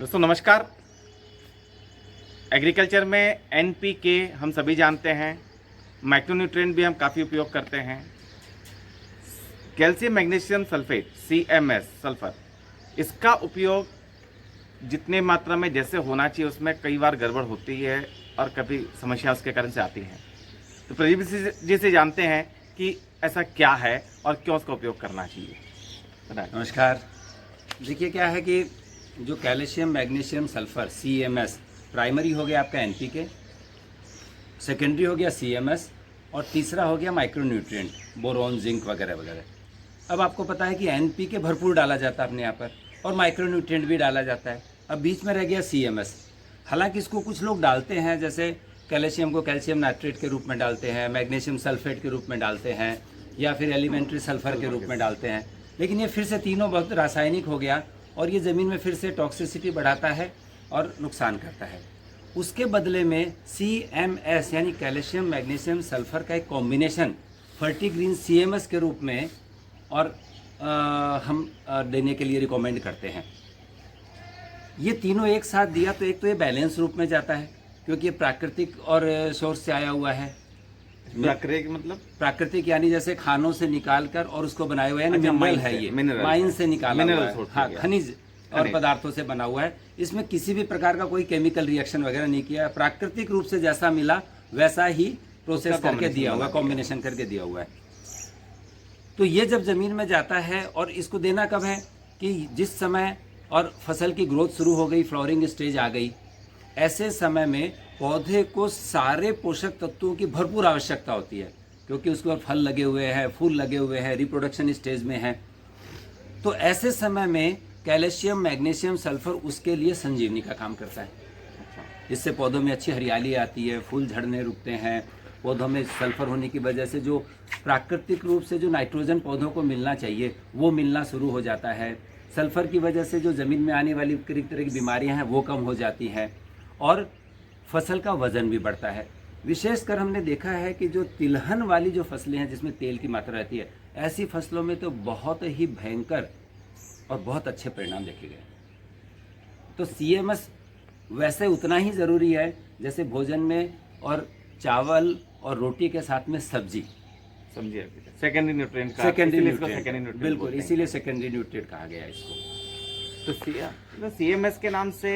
दोस्तों नमस्कार। एग्रीकल्चर में एनपीके हम सभी जानते हैं, माइक्रोन्यूट्रिएंट भी हम काफ़ी उपयोग करते हैं। Calcium magnesium sulphate CMS sulphur, इसका उपयोग जितने मात्रा में जैसे होना चाहिए उसमें कई बार गड़बड़ होती है और कभी समस्या उसके कारण से आती है। तो प्रदीप जी से जानते हैं कि ऐसा क्या है और क्यों उसका उपयोग करना चाहिए। बताएं। नमस्कार। देखिए क्या है कि जो calcium magnesium sulphur CMS primary हो गया आपका NPK, सेकेंडरी हो गया CMS और तीसरा हो गया माइक्रोन्यूट्रिएंट बोरोन जिंक वगैरह वगैरह। अब आपको पता है कि NPK भरपूर डाला जाता है अपने यहाँ पर और माइक्रोन्यूट्रिएंट भी डाला जाता है। अब बीच में रह गया CMS। हालांकि इसको कुछ लोग डालते हैं, जैसे कैल्शियम को कैल्शियम नाइट्रेट के रूप में डालते हैं, मैग्नीशियम सल्फेट के रूप में डालते हैं या फिर एलिमेंट्री सल्फर के रूप में डालते हैं। लेकिन ये फिर से तीनों बहुत रासायनिक हो गया और ये ज़मीन में फिर से टॉक्सिसिटी बढ़ाता है और नुकसान करता है। उसके बदले में CMS यानी कैल्शियम मैग्नीशियम सल्फर का एक कॉम्बिनेशन फर्टीग्रीन CMS के रूप में और हम देने के लिए रिकमेंड करते हैं। ये तीनों एक साथ दिया तो एक तो ये बैलेंस रूप में जाता है क्योंकि ये प्राकृतिक और सोर्स से आया हुआ है। प्राकृतिक मतलब प्राकृतिक यानी जैसे खानों से निकाल कर और उसको बनाया हुआ है, अच्छा, मिनरल है, ये माइन से निकाला हुआ है। हाँ, खनिज और पदार्थों से बना हुआ है। इसमें किसी भी प्रकार का कोई केमिकल रिएक्शन वगैरह नहीं किया है। प्राकृतिक रूप से जैसा मिला वैसा ही प्रोसेस करके दिया हुआ है, कॉम्बिनेशन करके दिया हुआ है। तो ये जब जमीन में जाता है और इसको देना कब है कि जिस समय और फसल की ग्रोथ शुरू हो गई, फ्लावरिंग स्टेज आ गई, ऐसे समय में पौधे को सारे पोषक तत्वों की भरपूर आवश्यकता होती है क्योंकि उसके ऊपर फल लगे हुए हैं, फूल लगे हुए हैं, रिप्रोडक्शन स्टेज में है। तो ऐसे समय में कैल्शियम मैग्नीशियम सल्फर उसके लिए संजीवनी का काम करता है। इससे पौधों में अच्छी हरियाली आती है, फूल झड़ने रुकते हैं। पौधों में सल्फर होने की वजह से जो प्राकृतिक रूप से जो नाइट्रोजन पौधों को मिलना चाहिए वो मिलना शुरू हो जाता है। सल्फर की वजह से जो ज़मीन में आने वाली कई तरह की बीमारियाँ हैं वो कम हो जाती हैं और फसल का वज़न भी बढ़ता है। विशेषकर हमने देखा है कि जो तिलहन वाली जो फसलें हैं जिसमें तेल की मात्रा रहती है, ऐसी फसलों में तो बहुत ही भयंकर और बहुत अच्छे परिणाम देखे गए। तो CMS वैसे उतना ही ज़रूरी है जैसे भोजन में और चावल और रोटी के साथ में सब्जी। समझिए, सेकेंडरी न्यूट्रिएंट का, सेकेंडरी सेकेंडरी न्यूट्रिएंट, बिल्कुल, इसीलिए सेकेंडरी न्यूट्रिएंट कहा गया है इसको। तो CMS के नाम से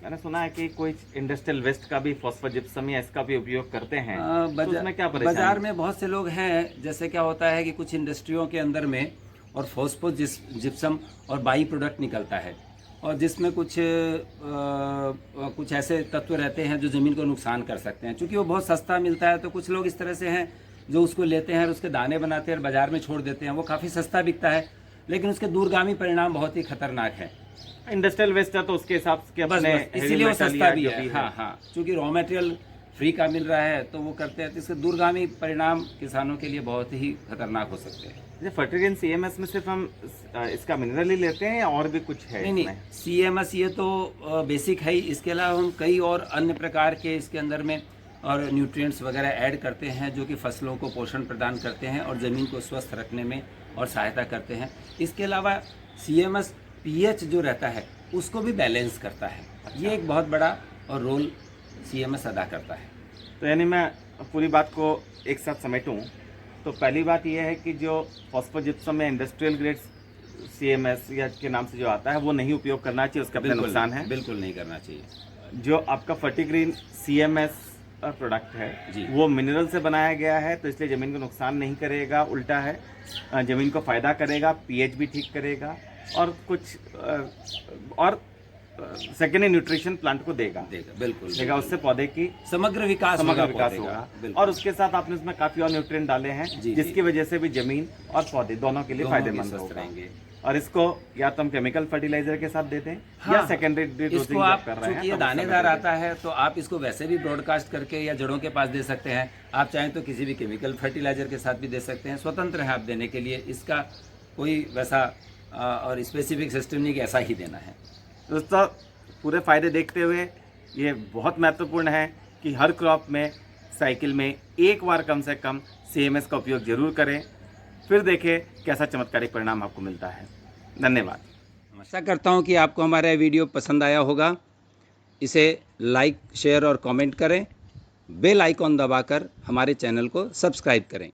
मैंने सुना है कि कोई इंडस्ट्रियल वेस्ट का भी फॉस्फोजिप्सम या इसका भी उपयोग करते हैं। तो उसमें क्या परेशानी? बाजार में बहुत से लोग हैं, जैसे क्या होता है कि कुछ इंडस्ट्रियों के अंदर में और फॉस्फोजिप्सम और बाई प्रोडक्ट निकलता है और जिसमें कुछ ऐसे तत्व रहते हैं जो ज़मीन को नुकसान कर सकते हैं। चूँकि वो बहुत सस्ता मिलता है तो कुछ लोग इस तरह से हैं जो उसको लेते हैं और उसके दाने बनाते हैं और बाज़ार में छोड़ देते हैं। वो काफ़ी सस्ता बिकता है लेकिन उसके दूरगामी परिणाम बहुत ही खतरनाक है। इंडस्ट्रियल वेस्ट है तो उसके हिसाब से बस इसीलिए वो सस्ता भी है। हाँ, चूँकि रॉ मटेरियल फ्री का मिल रहा है तो वो करते हैं, तो इसके दूरगामी परिणाम किसानों के लिए बहुत ही खतरनाक हो सकते हैं। फर्टिलाइजर CMS में सिर्फ हम इसका मिनरल ही लेते हैं या और भी कुछ है? नहीं, CMS ये तो बेसिक है ही। इसके अलावा हम कई और अन्य प्रकार के इसके अंदर में और न्यूट्रिएंट्स वगैरह ऐड करते हैं जो कि फसलों को पोषण प्रदान करते हैं और ज़मीन को स्वस्थ रखने में और सहायता करते हैं। इसके अलावा CMS pH जो रहता है उसको भी बैलेंस करता है। ये एक बहुत बड़ा और रोल CMS अदा करता है। तो यानी मैं पूरी बात को एक साथ समेटूं तो पहली बात यह है कि जो फॉस्फोजिप्सम में इंडस्ट्रियल ग्रेड CMS या के नाम से जो आता है वो नहीं उपयोग करना चाहिए, उसका अपने नुकसान है। बिल्कुल नहीं करना चाहिए। जो आपका फर्टिग्रीन CMS प्रोडक्ट है जी, वो मिनरल से बनाया गया है तो इसलिए ज़मीन को नुकसान नहीं करेगा, उल्टा है ज़मीन को फ़ायदा करेगा, pH भी ठीक करेगा और कुछ और सेकेंडरी न्यूट्रिशन प्लांट को देगा। बिल्कुल देगा, उससे पौधे की समग्र विकास होगा। और उसके साथ आपने उसमें काफ़ी और न्यूट्रिएंट डाले हैं जिसकी वजह से भी ज़मीन और पौधे दोनों के लिए फायदेमंद रहेंगे। और इसको या तो हम केमिकल फर्टिलाइजर के साथ देते हैं या सेकेंडरी इसको आप कर रहे हैं। ये दानेदार आता है तो आप इसको वैसे भी ब्रॉडकास्ट करके या जड़ों के पास दे सकते हैं। आप चाहें तो किसी भी केमिकल फर्टिलाइजर के साथ भी दे सकते हैं। स्वतंत्र है आप देने के लिए, इसका कोई वैसा और स्पेसिफिक सिस्टम नहीं कि ऐसा ही देना है। दोस्तों पूरे फायदे देखते हुए ये बहुत महत्वपूर्ण है कि हर क्रॉप में साइकिल में एक बार कम से कम CMS का उपयोग जरूर करें, फिर देखें कैसा चमत्कारिक परिणाम आपको मिलता है। धन्यवाद। आशा करता हूँ कि आपको हमारा यह वीडियो पसंद आया होगा। इसे लाइक, शेयर और कमेंट करें। बेल आइकॉन दबाकर हमारे चैनल को सब्सक्राइब करें।